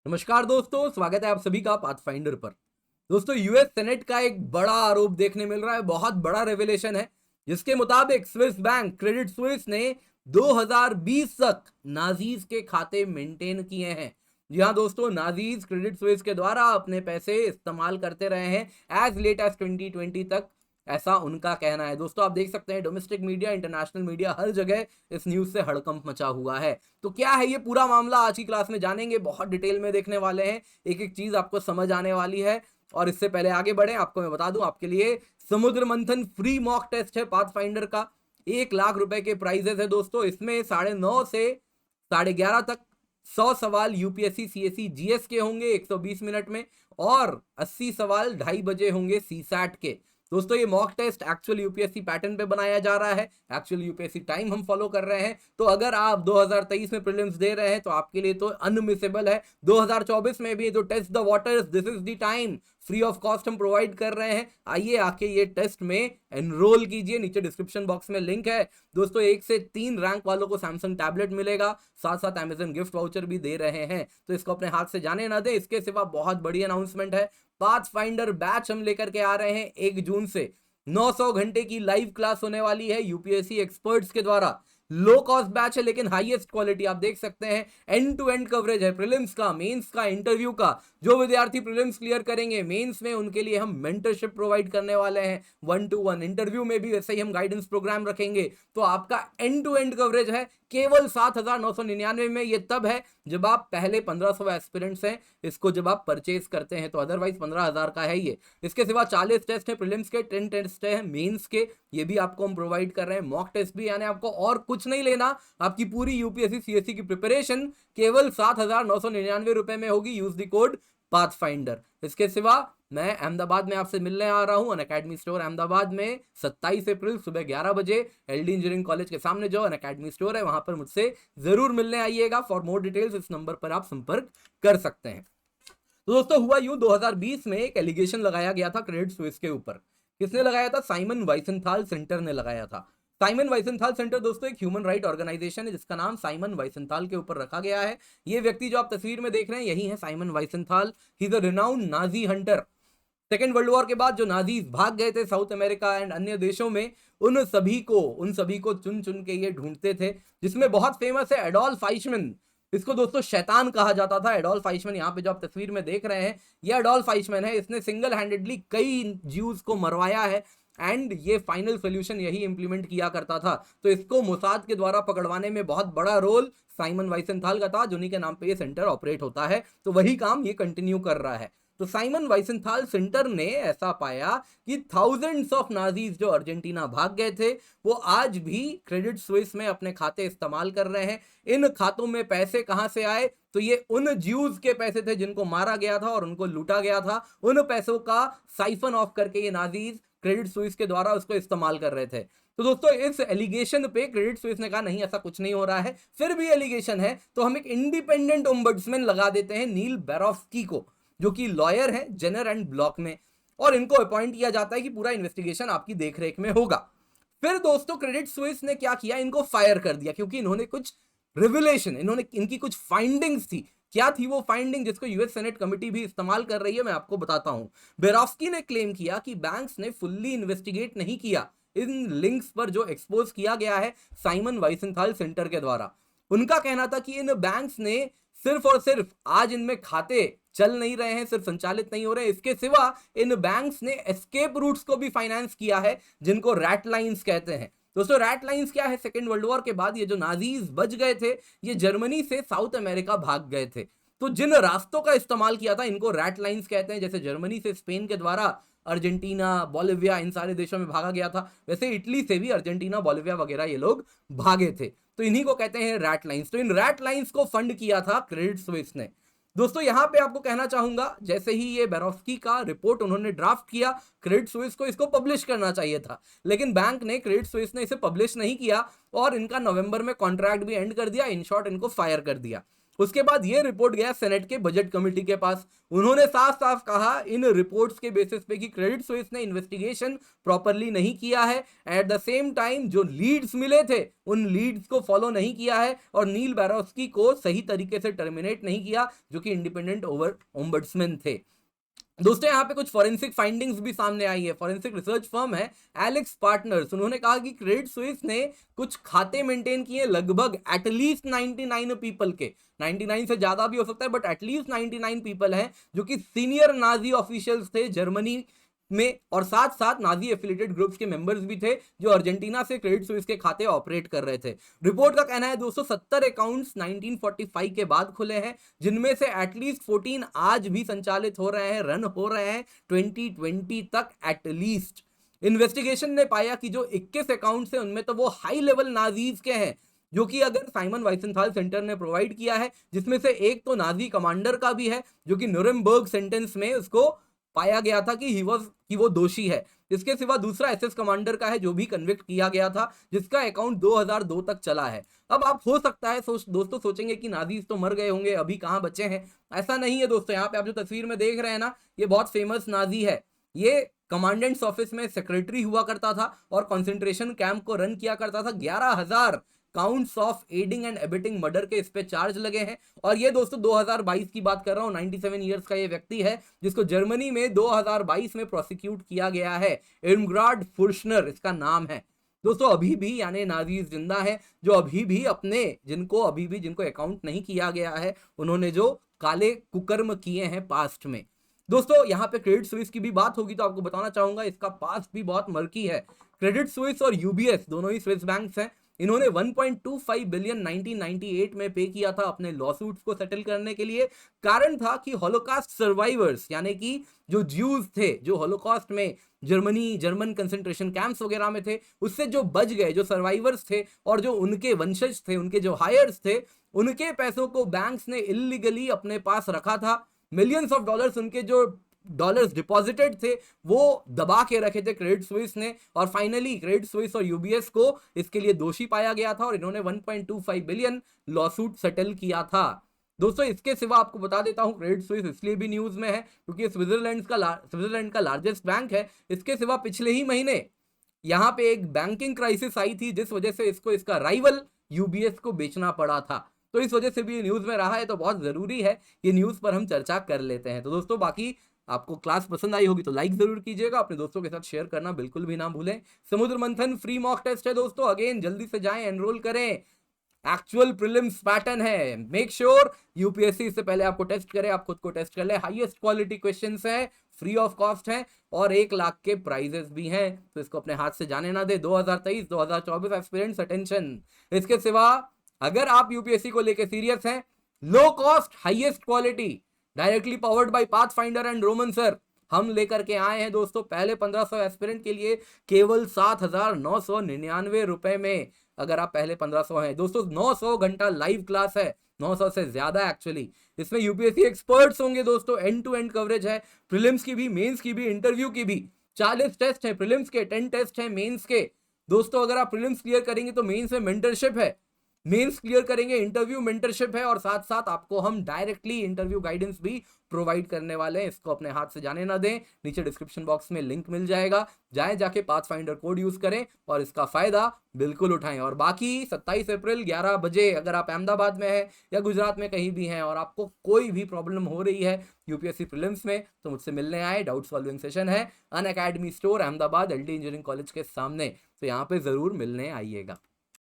नमस्कार दोस्तों, स्वागत है आप सभी का पाथफाइंडर पर। दोस्तों, यूएस सेनेट का एक बड़ा आरोप देखने मिल रहा है, बहुत बड़ा रेवलेशन है, जिसके मुताबिक स्विस बैंक क्रेडिट स्विस ने 2020 तक नाजीज के खाते मेंटेन किए हैं। जी हाँ दोस्तों, नाजीज क्रेडिट स्विस के द्वारा अपने पैसे इस्तेमाल करते रहे हैं एज लेट एज 2020 तक, ऐसा उनका कहना है। दोस्तों, आप देख सकते हैं डोमेस्टिक मीडिया, इंटरनेशनल मीडिया, हर जगह इस न्यूज से हड़कंप मचा हुआ है। तो क्या है ये पूरा मामला, आज की क्लास में जानेंगे, बहुत डिटेल में देखने वाले हैं, एक एक चीज आपको समझ आने वाली है। और इससे पहले आगे बढ़े, आपको मैं बता दूं, आपके लिए समुद्र मंथन फ्री मॉक टेस्ट है पाथफाइंडर का। 1 लाख रुपए के प्राइजेस है दोस्तों। इसमें 9:30 से 11:30 तक 100 सवाल यूपीएससी सीएससी जीएस के होंगे 120 मिनट में, और 80 सवाल 2:30 बजे होंगे सीसैट के। दोस्तों, ये mock test actual UPSC pattern पे बनाया जा रहा है, एक्चुअल यूपीएससी टाइम हम फॉलो कर रहे हैं। तो अगर आप 2023 में प्रीलिम्स दे रहे हैं तो आपके लिए तो अनमिसेबल है। 2024 में भी तो test the waters, this is the time, free of cost हम प्रोवाइड कर रहे हैं। आइए आके ये टेस्ट में एनरोल कीजिए, नीचे डिस्क्रिप्शन बॉक्स में लिंक है। दोस्तों, 1 से 3 रैंक वालों को सैमसंग टैबलेट मिलेगा, साथ साथ अमेजन गिफ्ट वाउचर भी दे रहे हैं, तो इसको अपने हाथ से जाने ना दें। इसके सिवा बहुत बड़ी अनाउंसमेंट है, पाथफाइंडर बैच हम लेकर के आ रहे हैं 1 जून से। 900 घंटे की लाइव क्लास होने वाली है यूपीएससी एक्सपर्ट्स के द्वारा। लो कॉस्ट बैच है लेकिन हाईएस्ट क्वालिटी, आप देख सकते हैं एंड टू एंड कवरेज है, प्रीलिम्स का, मेंस का, इंटरव्यू का। जो विद्यार्थी प्रीलिम्स क्लियर करेंगे मेंस में, उनके लिए हम मेंटरशिप प्रोवाइड करने वाले हैं 1-to-1। इंटरव्यू में भी वैसे ही हम गाइडेंस प्रोग्राम रखेंगे। तो आपका एंड टू एंड कवरेज है केवल 7,999 में। ये तब है जब आप पहले 1500 एस्पिरेंट्स हैं, इसको जब आप परचेज करते हैं, तो अदरवाइज 15,000 का है ये। इसके सिवा 40 टेस्ट है प्रीलिम्स के, 10 टेस्ट है मेंस के, ये भी आपको हम प्रोवाइड कर रहे हैं। मॉक टेस्ट भी, यानी आपको और कुछ नहीं लेना, आपकी पूरी यूपीएससी सीएससी की प्रिपरेशन केवल 7,999 रुपए में होगी। Use the code pathfinder. इसके सिवा मैं अहमदाबाद में आपसे मिलने आ रहा हूं, अनअकैडमी स्टोर अहमदाबाद में 27 अप्रैल सुबह 11 बजे, एलडी इंजीनियरिंग कॉलेज के सामने जो अनअकैडमी स्टोर है, वहां पर मुझसे जरूर मिलने आइएगा। फॉर मोर डिटेल्स इस नंबर पर आप संपर्क कर सकते हैं। तो दोस्तों, हुआ यूं, 2020 में एक एलिगेशन लगाया गया था क्रेडिट स्विस के ऊपर। किसने लगाया था? साइमन वाइसेंथाल सेंटर ने लगाया था। साइमन वाइसेंथाल सेंटर दोस्तों एक ह्यूमन राइट ऑर्गेनाइजेशन है जिसका नाम साइमन वाइसेंथाल के ऊपर रखा गया है। ये व्यक्ति जो आप तस्वीर में देख रहे हैं, यही है Simon Wiesenthal. He is a renowned Nazi hunter. Second world war के बाद जो नाजीज भाग गए थे साउथ अमेरिका एंड अन्य देशों में, उन सभी को चुन चुन के ये ढूंढते थे, जिसमें बहुत फेमस है एडोल्फ आइचमैन। इसको दोस्तों शैतान कहा जाता था। एडोल्फ आइचमैन, यहाँ पे जो आप तस्वीर में देख रहे हैं, ये एडोल्फ आइचमैन है। इसने सिंगल हैंडेडली कई ज्यूज को मरवाया है, एंड ये फाइनल सोल्यूशन यही इंप्लीमेंट किया करता था। तो इसको मोसाद के द्वारा पकड़वाने में बहुत बड़ा रोल साइमन वाइसेंथाल का था, जिन्हीं के नाम पे ये सेंटर ऑपरेट होता है। तो वही काम ये कंटिन्यू कर रहा है। तो साइमन वाइसेंथाल सेंटर ने ऐसा पाया कि थाउजेंड्स ऑफ नाजीज जो अर्जेंटीना भाग गए थे, वो आज भी क्रेडिट स्विस में अपने खाते इस्तेमाल कर रहे हैं। इन खातों में पैसे कहां से आए? तो ये उन ज्यूज के पैसे थे जिनको मारा गया था और उनको लूटा गया था। उन पैसों का साइफन ऑफ करके ये नाजीज क्रेडिट स्विस के द्वारा उसको इस्तेमाल कर रहे थे। तो दोस्तों, इस एलिगेशन पे क्रेडिट स्विस ने कहा नहीं, ऐसा कुछ नहीं हो रहा है। फिर भी एलिगेशन है तो हम एक इंडिपेंडेंट ओम्बड्समैन लगा देते हैं, नील बैरोफ्स्की को, जो कि लॉयर है जेनर एंड ब्लॉक में, और इनको अपॉइंट किया जाता है कि पूरा इन्वेस्टिगेशन आपकी देखरेख में होगा। फिर दोस्तों, क्रेडिट स्विस ने क्या किया? इनको फायर कर दिया, क्योंकि इन्होंने कुछ रिविलेशन, इनकी कुछ फाइंडिंग्स थी। क्या थी वो फाइंडिंग जिसको यूएस सेनेट कमिटी भी इस्तेमाल कर रही है? मैं आपको बताता हूं। बेरोफ्स्की ने क्लेम किया कि बैंक्स ने फुल्ली इन्वेस्टिगेट नहीं किया इन लिंक्स पर जो एक्सपोज किया गया है साइमन वाइसेंथाल सेंटर के द्वारा। उनका कहना था कि इन बैंक्स ने सिर्फ और सिर्फ, आज इनमें खाते चल नहीं रहे हैं, सिर्फ संचालित नहीं हो रहे हैं, इसके सिवा इन बैंक्स ने एस्केप रूट्स को भी फाइनेंस किया है, जिनको रैट लाइंस कहते हैं। दोस्तों, रैट लाइंस क्या है? सेकेंड वर्ल्ड वॉर के बाद ये जो नाजीज बच गए थे, ये जर्मनी से साउथ अमेरिका भाग गए थे। तो जिन रास्तों का इस्तेमाल किया था, इनको रैट लाइंस कहते हैं। जैसे जर्मनी से स्पेन के द्वारा अर्जेंटीना, बोलिविया, इन सारे देशों में भागा गया था, वैसे इटली से भी अर्जेंटीना, बोलिविया वगैरह ये लोग भागे थे। तो इन्हीं को कहते हैं रैट लाइंस। तो इन रैट लाइंस को फंड किया था क्रेडिट स्विस ने। दोस्तों, यहां पे आपको कहना चाहूंगा, जैसे ही ये बेरोफ्स्की का रिपोर्ट उन्होंने ड्राफ्ट किया, क्रेडिट स्विस को इसको पब्लिश करना चाहिए था, लेकिन बैंक ने, क्रेडिट स्विस ने इसे पब्लिश नहीं किया और इनका नवंबर में कॉन्ट्रैक्ट भी एंड कर दिया। इन शॉर्ट, इनको फायर कर दिया। उसके बाद ये रिपोर्ट गया सेनेट के बजट कमेटी के पास। उन्होंने साफ साफ कहा इन रिपोर्ट्स के बेसिस पे कि क्रेडिट स्विस ने इन्वेस्टिगेशन प्रॉपरली नहीं किया है, एट द सेम टाइम जो लीड्स मिले थे उन लीड्स को फॉलो नहीं किया है, और नील बैरोस्की को सही तरीके से टर्मिनेट नहीं किया, जो कि इंडिपेंडेंट ओम्बड्समैन थे। दोस्तों यहाँ पे कुछ फॉरेंसिक फाइंडिंग्स भी सामने आई है। फॉरेंसिक रिसर्च फर्म है एलेक्स पार्टनर्स, उन्होंने कहा कि क्रेडिट स्विस ने कुछ खाते मेंटेन किए लगभग एटलीस्ट 99 पीपल के, 99 से ज्यादा भी हो सकता है बट एटलीस्ट 99 पीपल हैं जो कि सीनियर नाजी ऑफिशियल्स थे जर्मनी में, और साथ साथ नाजी एफिलिएटेड ग्रुप्स के मेंबर्स भी थे जो अर्जेंटीना से क्रेडिट स्विस के खाते ऑपरेट कर रहे थे। रिपोर्ट का कहना है दोस्तों 70 अकाउंट्स 1945 के बाद खुले हैं, जिनमें से एटलीस्ट 14 आज भी संचालित हो रहे हैं, रन हो रहे हैं 2020 तक एटलीस्ट। इन्वेस्टिगेशन ने पाया कि जो 21 अकाउंट्स हैं उनमें तो वो हाई लेवल नाजीज के हैं, जो कि अगर साइमन वाइसेंथाल सेंटर ने प्रोवाइड किया है, जिसमें से एक तो नाजी कमांडर का भी है जो कि न्यूरेमबर्ग सेंटेंस में उसको पाया गया था कि वो दोषी है। इसके सिवा दूसरा एसएस कमांडर का है जो भी कन्विक्ट किया गया था, जिसका अकाउंट 2002 तक चला है। अब आप हो सकता है दोस्तों सोचेंगे कि नाजीज तो मर गए होंगे, अभी कहां बचे हैं। ऐसा नहीं है दोस्तों, यहाँ पे आप जो तस्वीर में देख रहे हैं ना, ये बहुत फेमस नाजी है। ये कमांडेंट्स ऑफिस में सेक्रेटरी हुआ करता था और कॉन्सेंट्रेशन कैंप को रन किया करता था। 11,000 counts of aiding and abetting murder के इस पे चार्ज लगे हैं। और ये दोस्तों 2022 की बात कर रहा हूं, 97 ईयर्स का ये व्यक्ति है जिसको जर्मनी में 2022 में प्रोसिक्यूट किया गया है। इर्मग्राड फुर्शनर इसका नाम है दोस्तों। अभी भी यानी नाजीज जिंदा है, जो अभी भी जिनको अकाउंट नहीं किया गया है, उन्होंने जो काले कुकर्म किए हैं पास्ट में। दोस्तों यहाँ पे क्रेडिट स्विस की भी बात होगी तो आपको बताना चाहूंगा इसका पास्ट भी बहुत मर्की है। क्रेडिट स्विस और यूबीएस दोनों ही स्विस बैंक्स हैं। इन्होंने 1.25 बिलियन 1998 में पे किया था अपने लॉसूट्स को सेटल करने के लिए। कारण था कि हॉलोकास्ट सर्वाइवर्स यानी कि जो ज्यूज थे, जो हॉलोकॉस्ट में जर्मन कंसेंट्रेशन कैंप्स वगैरह में थे, उससे जो बच गए, जो सर्वाइवर्स थे और जो उनके वंशज थे, उनके जो हायर्स थे, उनके पैसों को बैंक्स ने इलीगली अपने पास रखा था। मिलियंस ऑफ डॉलर्स उनके जो डॉलर्स डिपॉजिटेड थे वो दबा के रखे थे क्रेडिट स्विस ने, और फाइनली क्रेडिट स्विस और यूबीएस को इसके लिए दोषी पाया गया था और इन्होंने 1.25 बिलियन लॉसूट सेटल किया था। दोस्तों इसके सिवा आपको बता देता हूं क्रेडिट स्विस इसलिए भी न्यूज में है क्योंकि स्विट्जरलैंड का लार्जेस्ट बैंक है। इसके सिवा पिछले ही महीने यहां पे एक बैंकिंग क्राइसिस आई थी जिस वजह से इसको इसका राइवल यूबीएस को बेचना पड़ा था, तो इस वजह से भी न्यूज में रहा है। तो बहुत जरूरी है ये न्यूज पर हम चर्चा कर लेते हैं। तो दोस्तों बाकी आपको क्लास पसंद आई होगी तो लाइक जरूर कीजिएगा, अपने दोस्तों के साथ शेयर करना बिल्कुल भी ना भूलें। समुद्र मंथन फ्री मॉक टेस्ट है दोस्तों, अगेन जल्दी से जाएं एनरोल करें। एक्चुअल प्रीलिम्स पैटर्न है, मेक श्योर यूपीएससी से पहले आपको टेस्ट करें, आप खुद को टेस्ट कर ले। हाईएस्ट क्वालिटी क्वेश्चंस हैं, फ्री ऑफ कॉस्ट हैं और 1 लाख के प्राइजेस भी हैं, तो इसको अपने हाथ से जाने ना दे। 2023-2024 एस्पिरेंट्स अटेंशन। इसके सिवा अगर आप यूपीएससी को लेकर सीरियस हैं, low cost highest quality directly powered by pathfinder and Roman sir हम लेकर के आए हैं दोस्तों। पहले 1500 एस्पिरेंट के लिए केवल 7,999 रुपए में, अगर आप पहले 1500 हैं दोस्तों। 900 घंटा लाइव क्लास है, 900 से ज्यादा एक्चुअली। इसमें यूपीएससी एक्सपर्ट्स होंगे दोस्तों, एंड टू एंड कवरेज है, प्रीलिम्स की भी, मेंस की भी, इंटरव्यू की भी। 40 टेस्ट है प्रीलिम्स के, 10 टेस्ट है मेंस के। दोस्तों अगर आप प्रीलिम्स क्लियर करेंगे तो मेंस में मेंटरशिप है, मेंस क्लियर करेंगे इंटरव्यू मेंटरशिप है, और साथ साथ आपको हम डायरेक्टली इंटरव्यू गाइडेंस भी प्रोवाइड करने वाले हैं। इसको अपने हाथ से जाने ना दें, नीचे डिस्क्रिप्शन बॉक्स में लिंक मिल जाएगा, जाके पाथफाइंडर कोड यूज करें और इसका फायदा बिल्कुल उठाएं। और बाकी 27 अप्रैल 11 बजे अगर आप अहमदाबाद में हैं या गुजरात में कहीं भी हैं और आपको कोई भी प्रॉब्लम हो रही है यूपीएससी प्रीलिम्स में, तो मुझसे मिलने आए। डाउट सॉल्विंग सेशन है Unacademy store Ahmedabad, LD engineering college के सामने, तो यहाँ पे जरूर मिलने आइएगा।